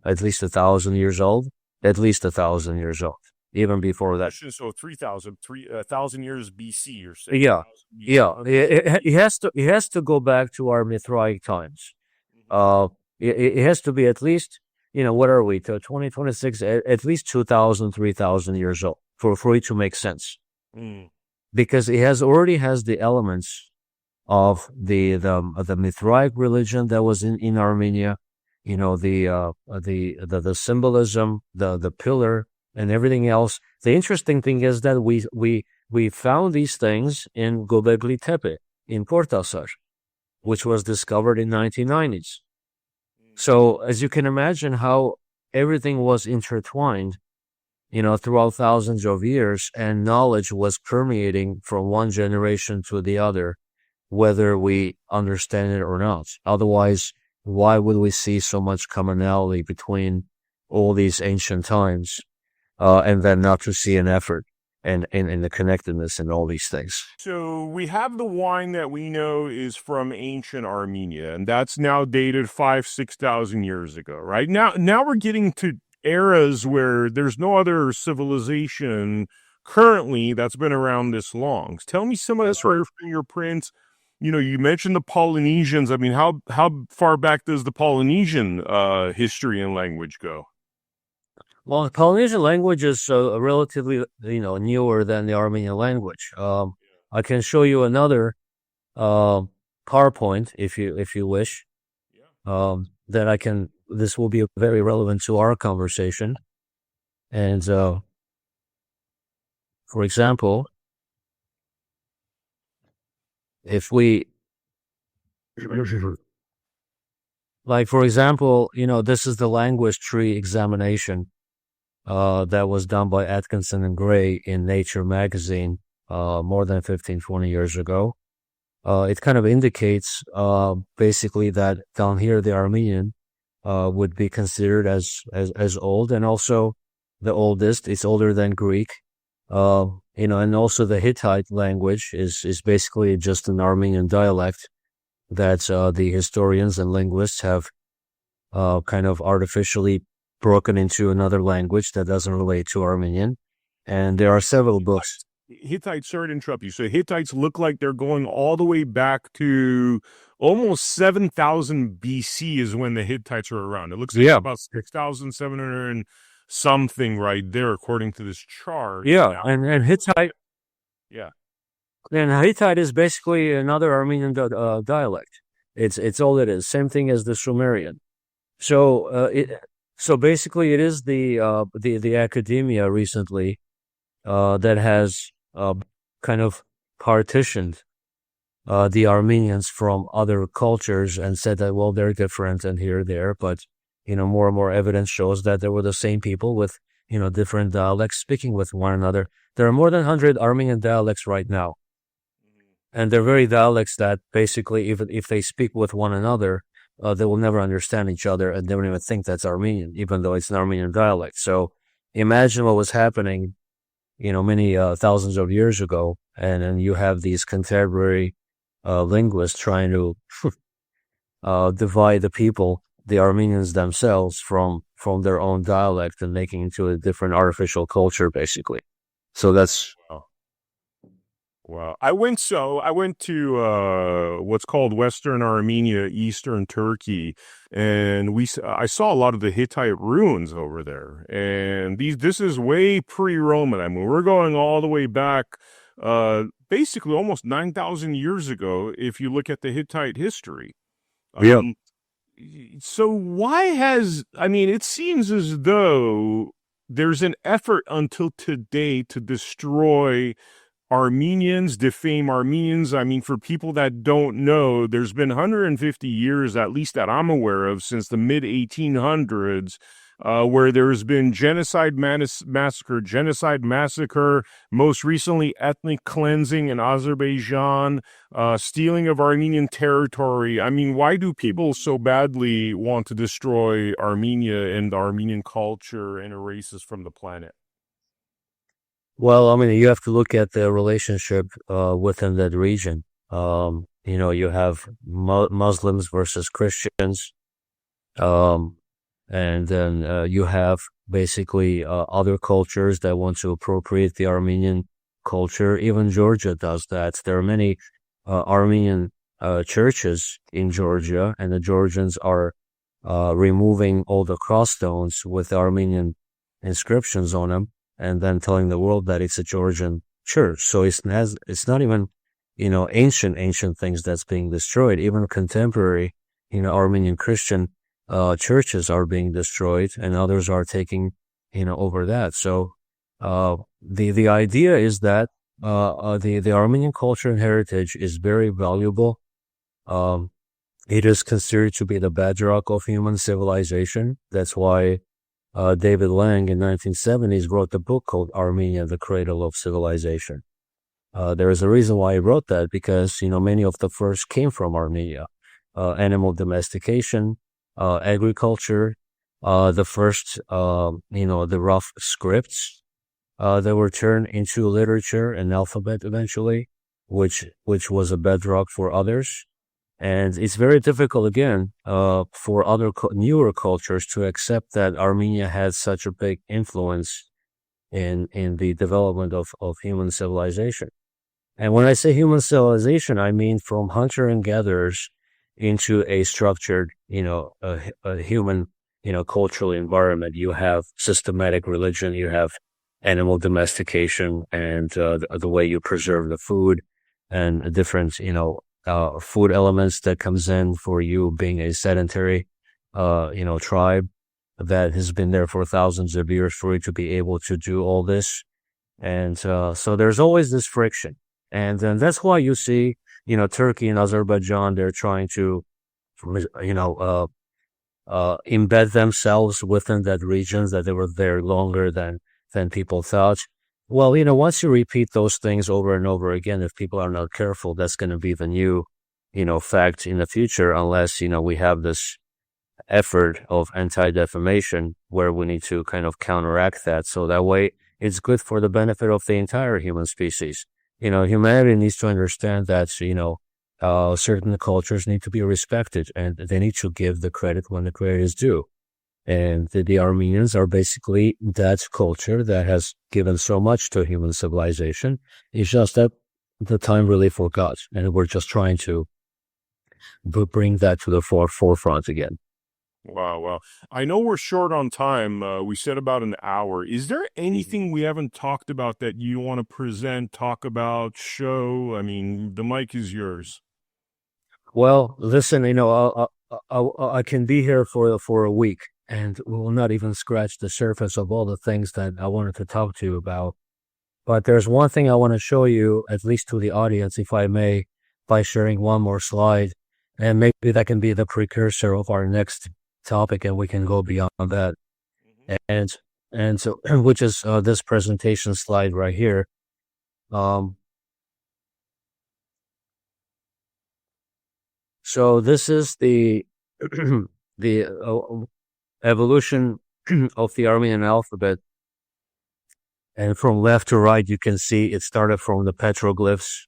at least 1,000 years old. At least 1,000 years old, even before that. So 1,000 years BC, you're saying? Yeah, yeah. It has to go back to our Mithraistic times. It has to be at least, what are we, to 2026, at least 2,000, 3,000 years old for it to make sense. Because it already has the elements of the Mithraistic religion that was in Armenia, the symbolism, the pillar, and everything else. The interesting thing is that we found these things in Göbekli Tepe in Portasar, which was discovered in 1990s. So as you can imagine how everything was intertwined, throughout thousands of years, and knowledge was permeating from one generation to the other, whether we understand it or not. Otherwise, why would we see so much commonality between all these ancient times, and then not to see an effort and the connectedness in all these things? So we have the wine that we know is from ancient Armenia, and that's now dated 5,000-6,000 years ago, right? Now we're getting to eras where there's no other civilization currently that's been around this long. Tell me some of this right from your prints. You mentioned the Polynesians. I mean, how far back does the Polynesian history and language go? Well, the Polynesian language is relatively, newer than the Armenian language. I can show you another PowerPoint if you wish. This will be very relevant to our conversation. And for example, if we, for example, this is the language tree examination that was done by Atkinson and Gray in Nature magazine more than 15, 20 years ago. It kind of indicates basically that down here the Armenian would be considered as old, and also the oldest. It's older than Greek. And also the Hittite language is basically just an Armenian dialect that the historians and linguists have kind of artificially broken into another language that doesn't relate to Armenian. And there are several books. Hittites, sorry to interrupt you. So Hittites look like they're going all the way back to almost 7,000 BC is when the Hittites are around. It looks like about 6,700 and something right there, according to this chart. Yeah, and Hittite. Yeah. And Hittite is basically another Armenian dialect. It's all it is. Same thing as the Sumerian. So basically it is the academia recently that has kind of partitioned the Armenians from other cultures and said that, well, they're different and here, there, but more and more evidence shows that they were the same people with different dialects speaking with one another. There are more than 100 Armenian dialects right now, and they're very dialects that basically, even if they speak with one another, they will never understand each other, and they don't even think that's Armenian, even though it's an Armenian dialect. So imagine what was happening many thousands of years ago, and then you have these contemporary linguists trying to divide the people the Armenians themselves from their own dialect and making it into a different artificial culture, basically. So that's Wow. Wow. I went to what's called Western Armenia, Eastern Turkey, and I saw a lot of the Hittite ruins over there. And this is way pre-Roman. I mean, we're going all the way back basically almost 9,000 years ago if you look at the Hittite history. yeah. Um so I mean, it seems as though there's an effort until today to destroy Armenians, defame Armenians. I mean, for people that don't know, there's been 150 years, at least that I'm aware of, since the mid 1800s, where there's been genocide massacre, most recently ethnic cleansing in Azerbaijan, stealing of Armenian territory. I mean, why do people so badly want to destroy Armenia and the Armenian culture and erase us from the planet? Well, I mean, you have to look at the relationship within that region. You have Muslims versus Christians, um, and then you have basically other cultures that want to appropriate the Armenian culture. Even Georgia does that. There are many Armenian churches in Georgia, and the Georgians are removing all the cross stones with Armenian inscriptions on them, and then telling the world that it's a Georgian church. So it's not even, ancient things that's being destroyed. Even contemporary, Armenian Christian churches are being destroyed, and others are taking, over that. So the idea is that the Armenian culture and heritage is very valuable. Um, it is considered to be the bedrock of human civilization. That's why David Lang in 1970s wrote a book called Armenia, the Cradle of Civilization. There is a reason why he wrote that, because, many of the first came from Armenia. Animal domestication, agriculture, the first, the rough scripts, that were turned into literature and alphabet eventually, which was a bedrock for others. And it's very difficult, again, for other newer cultures to accept that Armenia had such a big influence in the development of human civilization. And when I say human civilization, I mean from hunter and gatherers into a structured, a human, cultural environment. You have systematic religion, you have animal domestication, and the way you preserve the food, and different, food elements that comes in for you being a sedentary, tribe that has been there for thousands of years for you to be able to do all this. And so there's always this friction. And then that's why you see, Turkey and Azerbaijan, they're trying to, embed themselves within that region, that they were there longer than people thought. Well, once you repeat those things over and over again, if people are not careful, that's going to be the new, fact in the future, unless, we have this effort of anti-defamation where we need to kind of counteract that. So that way it's good for the benefit of the entire human species. Humanity needs to understand that, certain cultures need to be respected, and they need to give the credit when the credit is due. And the Armenians are basically that culture that has given so much to human civilization. It's just that the time really forgot, and we're just trying to bring that to the forefront again. Wow, wow. I know we're short on time. We said about an hour. Is there anything we haven't talked about that you want to present, talk about, show? I mean, the mic is yours. Well, listen, I can be here for a week, and we will not even scratch the surface of all the things that I wanted to talk to you about. But there's one thing I want to show you, at least to the audience, if I may, by sharing one more slide. And maybe that can be the precursor of our next topic, and we can go beyond that. And so, which is this presentation slide right here. So this is the the evolution of the Armenian alphabet. And from left to right, you can see it started from the petroglyphs.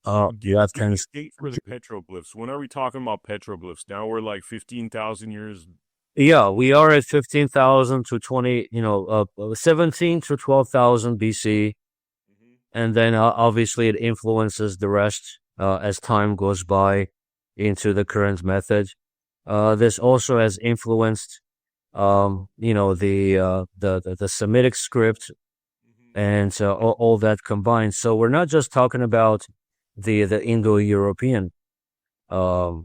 You have Give me 10. a date for the petroglyphs. When are we talking about petroglyphs? Now we're like 15,000 years. Yeah, we are at 15,000 to 20, 17 to 12,000 BC. Mhm. And then obviously it influences the rest as time goes by into the current method. This also has influenced, the Semitic script Mhm. and all that combined. So we're not just talking about the Indo-European, the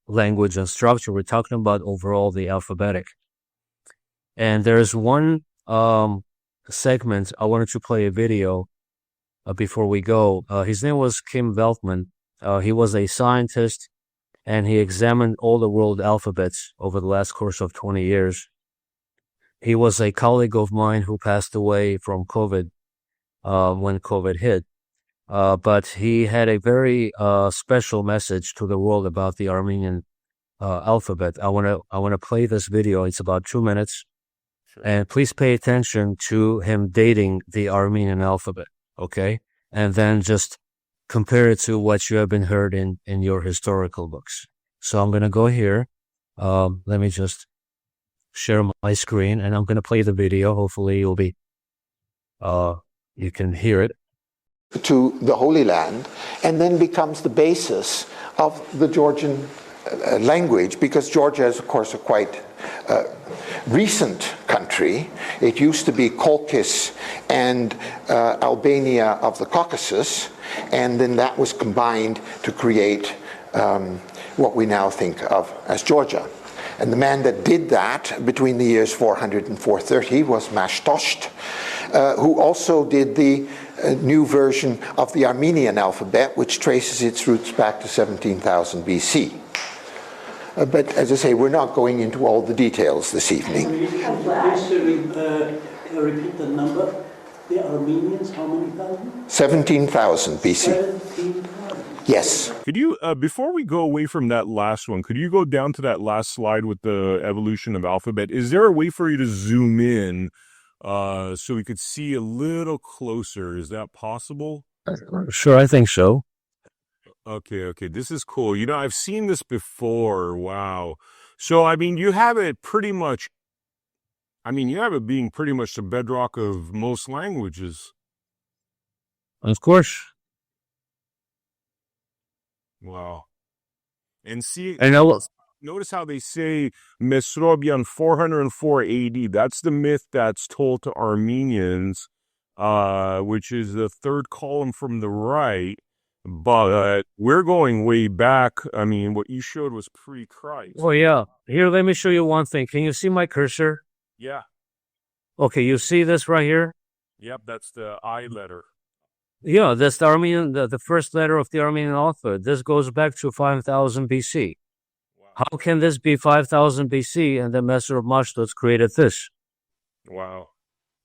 language and structure. We're talking about overall the alphabetic. And there's one segment I wanted to play a video before we go. His name was Kim Veltman. He was a scientist and he examined all the world alphabets over the last course of 20 years. He was a colleague of mine who passed away from COVID when COVID hit. But he had a very special message to the world about the Armenian alphabet. I wanna play this video. It's about 2 minutes, Sure. and please pay attention to him dating the Armenian alphabet. Okay, and then just compare it to what you have been heard in your historical books. So I'm gonna go here. Let me just share my screen, and I'm gonna play the video. Hopefully, you can hear it. To the Holy Land, and then becomes the basis of the Georgian language, because Georgia is, of course, a quite recent country. It used to be Colchis and Albania of the Caucasus, and then that was combined to create what we now think of as Georgia. And the man that did that between the years 400 and 430 was Mashtosh, who also did the new version of the Armenian alphabet, which traces its roots back to 17,000 BC. But as I say, we're not going into all the details this evening. Repeat the number. The Armenians, how many thousand? 17,000 BC. 17,000. Yes. Could you, before we go away from that last one, could you go down to that last slide with the evolution of alphabet? Is there a way for you to zoom in so we could see a little closer? Is that possible? Sure, I think so. Okay. This is cool. I've seen this before. Wow. So, you have it being pretty much the bedrock of most languages. Of course. Wow. And see, And I will. notice how they say Mesrobian 404 AD. That's the myth that's told to Armenians, which is the third column from the right. But we're going way back. What you showed was pre-Christ. Oh yeah. Here, let me show you one thing. Can you see my cursor? Yeah. Okay, you see this right here? Yep, that's the I letter. Yeah, that's the Armenian, the first letter of the Armenian alphabet. This goes back to 5,000 BC. Wow. How can this be 5,000 BC and then Messer of Mashtots created this? Wow.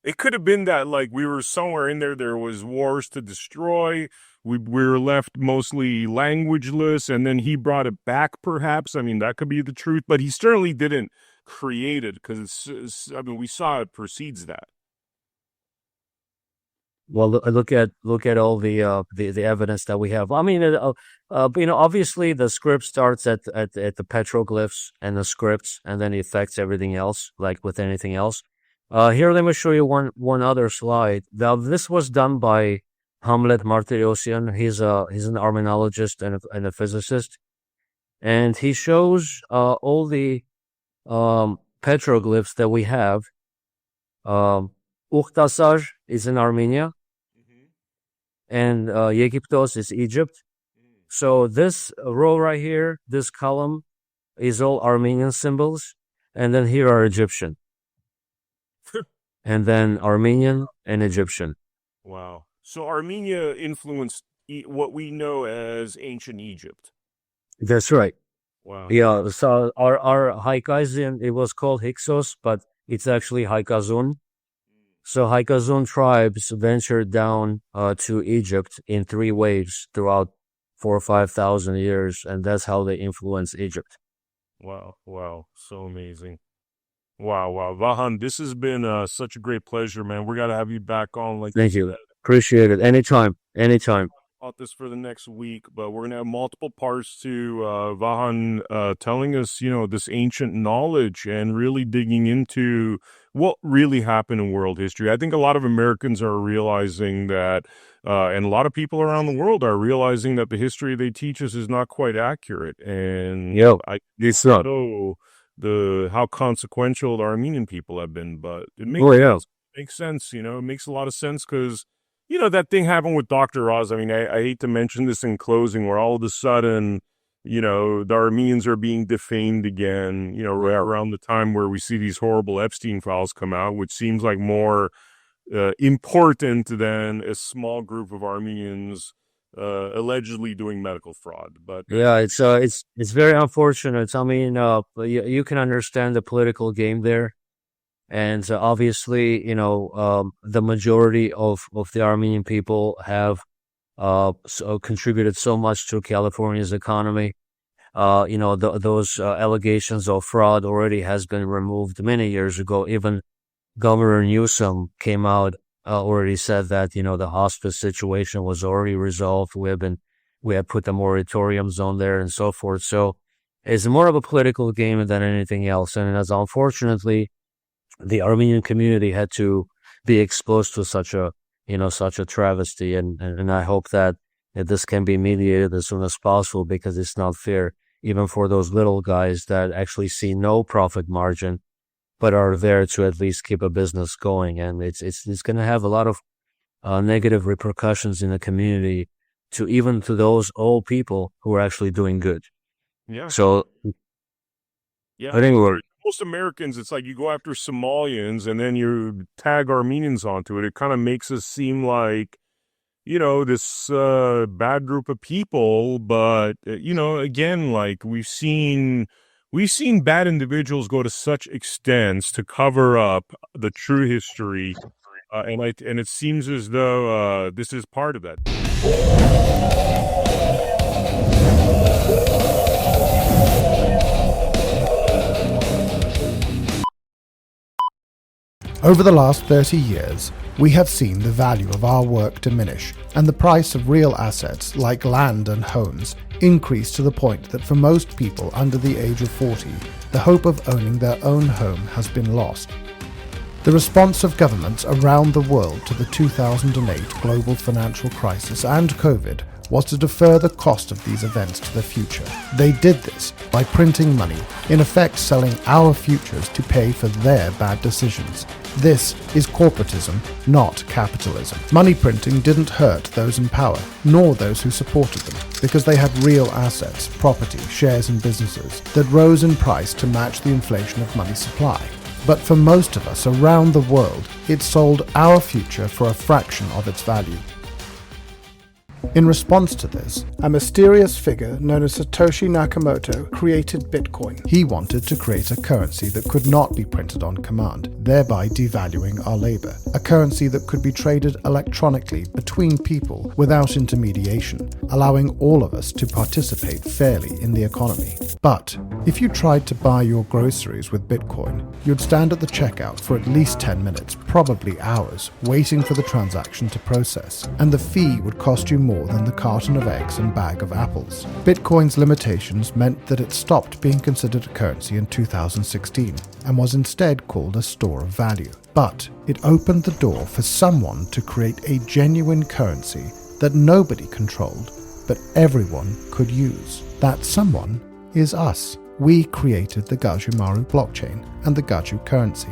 It could have been that, we were somewhere in there was wars to destroy. We were left mostly languageless, and then he brought it back, perhaps. That could be the truth, but he certainly didn't create it, because we saw it precedes that. Well, look at all the evidence that we have. Obviously the script starts at the petroglyphs and the scripts, and then it affects everything else, like with anything else. Here, let me show you one other slide. Now, this was done by Hamlet Martyriosyan. He's an Armenologist and a physicist, and he shows all the petroglyphs that we have. Ukhtasar is in Armenia, and Yegyptos is Egypt. So this row right here, this column, is all Armenian symbols, and then here are Egyptian, and then Armenian and Egyptian. Wow. So Armenia influenced what we know as ancient Egypt. That's right. Wow. Yeah. So our Haikazin, it was called Hyksos, but it's actually Haikazun. So Haikazun tribes ventured down to Egypt in 3 waves throughout 4,000 or 5,000 years, and that's how they influenced Egypt. Wow. So amazing. Wow. Vahan, this has been such a great pleasure, man. We got to have you back on Thank you. Appreciate it. Anytime. Anytime. About this for the next week, but we're gonna have multiple parts to Vahan telling us, this ancient knowledge and really digging into what really happened in world history. I think a lot of Americans are realizing that, and a lot of people around the world are realizing that the history they teach us is not quite accurate. And Yo, I it's don't not. know how consequential the Armenian people have been, but it Oh, yeah. makes sense. It makes a lot of sense because that thing happened with Dr. Oz. I mean, I hate to mention this in closing, where all of a sudden, the Armenians are being defamed again, right around the time where we see these horrible Epstein files come out, which seems like more important than a small group of Armenians allegedly doing medical fraud. But Yeah, it's very unfortunate. I mean, you can understand the political game there. And obviously, the majority of the Armenian people have contributed so much to California's economy. Those allegations of fraud already has been removed many years ago. Even Governor Newsom came out, already said that, the hospice situation was already resolved. We had put the moratoriums on there and so forth. So it's more of a political game than anything else. And as unfortunately, the Armenian community had to be exposed to such a travesty. And I hope that this can be mediated as soon as possible, because it's not fair, even for those little guys that actually see no profit margin, but are there to at least keep a business going. And it's going to have a lot of negative repercussions in the community, to those old people who are actually doing good. yeah, So yeah. I think Most Americans, it's like you go after Somalians and then you tag Armenians onto it. It kind of makes us seem like, this bad group of people. But, again, like we've seen bad individuals go to such extents to cover up the true history. And it seems as though this is part of that. Over the last 30 years, we have seen the value of our work diminish and the price of real assets like land and homes increase to the point that for most people under the age of 40, the hope of owning their own home has been lost. The response of governments around the world to the 2008 global financial crisis and COVID was to defer the cost of these events to the future. They did this by printing money, in effect selling our futures to pay for their bad decisions. This is corporatism, not capitalism. Money printing didn't hurt those in power, nor those who supported them, because they had real assets, property, shares in businesses that rose in price to match the inflation of money supply. But for most of us around the world, it sold our future for a fraction of its value. In response to this, a mysterious figure known as Satoshi Nakamoto created Bitcoin. He wanted to create a currency that could not be printed on command, thereby devaluing our labor. A currency that could be traded electronically between people without intermediation, allowing all of us to participate fairly in the economy. But if you tried to buy your groceries with Bitcoin, you'd stand at the checkout for at least 10 minutes, probably hours, waiting for the transaction to process, and the fee would cost you more than the carton of eggs and bag of apples. Bitcoin's limitations meant that it stopped being considered a currency in 2016 and was instead called a store of value. But it opened the door for someone to create a genuine currency that nobody controlled, but everyone could use. That someone is us. We created the Gajumaru blockchain and the Gaju currency.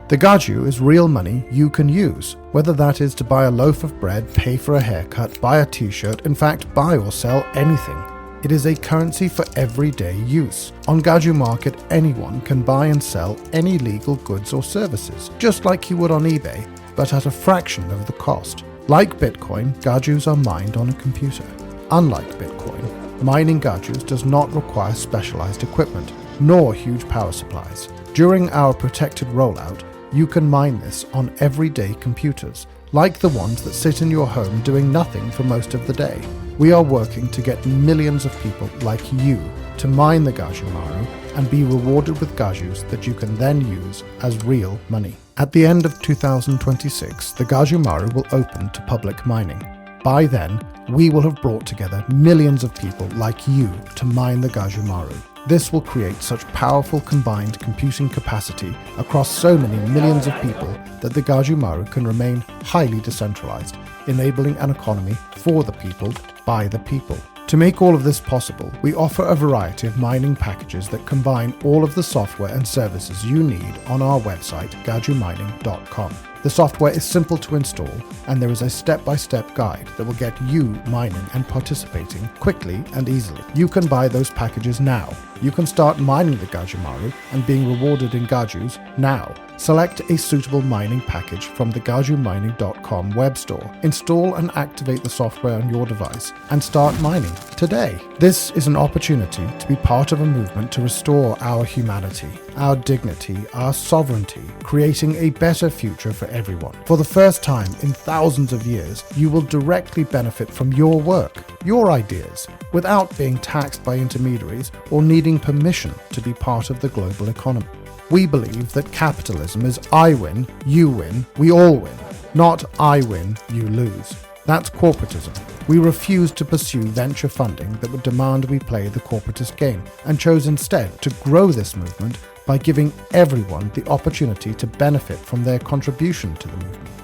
The Gaju is real money you can use, whether that is to buy a loaf of bread, pay for a haircut, buy a t-shirt, in fact buy or sell anything. It is a currency for everyday use. On Gaju Market, anyone can buy and sell any legal goods or services, just like you would on eBay, but at a fraction of the cost. Like Bitcoin, Gajus are mined on a computer. Unlike Bitcoin, mining Gajus does not require specialized equipment, nor huge power supplies. During our protected rollout, you can mine this on everyday computers, like the ones that sit in your home doing nothing for most of the day. we are working to get millions of people like you to mine the Gaju Maru and be rewarded with Gajus that you can then use as real money. At the end of 2026, the Gaju Maru will open to public mining. By then, we will have brought together millions of people like you to mine the Gaju Maru. This will create such powerful combined computing capacity across so many millions of people that the Gaju Maru can remain highly decentralized, enabling an economy for the people, by the people. To make all of this possible, we offer a variety of mining packages that combine all of the software and services you need on our website, gajumining.com. The software is simple to install, and there is a step-by-step guide that will get you mining and participating quickly and easily. You can buy those packages now. You can start mining the Gaju Maru and being rewarded in Gajus now. Select a suitable mining package from the gajumining.com web store. Install and activate the software on your device and start mining today. This is an opportunity to be part of a movement to restore our humanity, our dignity, our sovereignty, creating a better future for everyone. For the first time in thousands of years, you will directly benefit from your work, your ideas, without being taxed by intermediaries or needing permission to be part of the global economy. We believe that capitalism is I win, you win, we all win, not I win, you lose. That's corporatism. We refuse to pursue venture funding that would demand we play the corporatist game, and chose instead to grow this movement by giving everyone the opportunity to benefit from their contribution to the movement.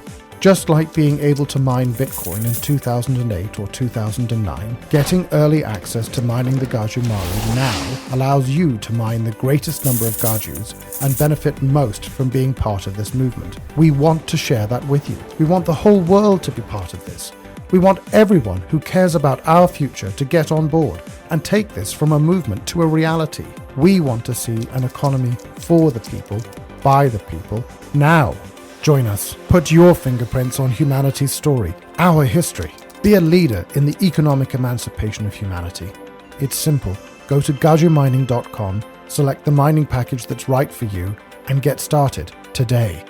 Just like being able to mine Bitcoin in 2008 or 2009, getting early access to mining the Gaju Maru now allows you to mine the greatest number of Gajus and benefit most from being part of this movement. We want to share that with you. We want the whole world to be part of this. We want everyone who cares about our future to get on board and take this from a movement to a reality. We want to see an economy for the people, by the people, now. Join us. Put your fingerprints on humanity's story, our history. Be a leader in the economic emancipation of humanity. It's simple. Go to gajumining.com, select the mining package that's right for you, and get started today.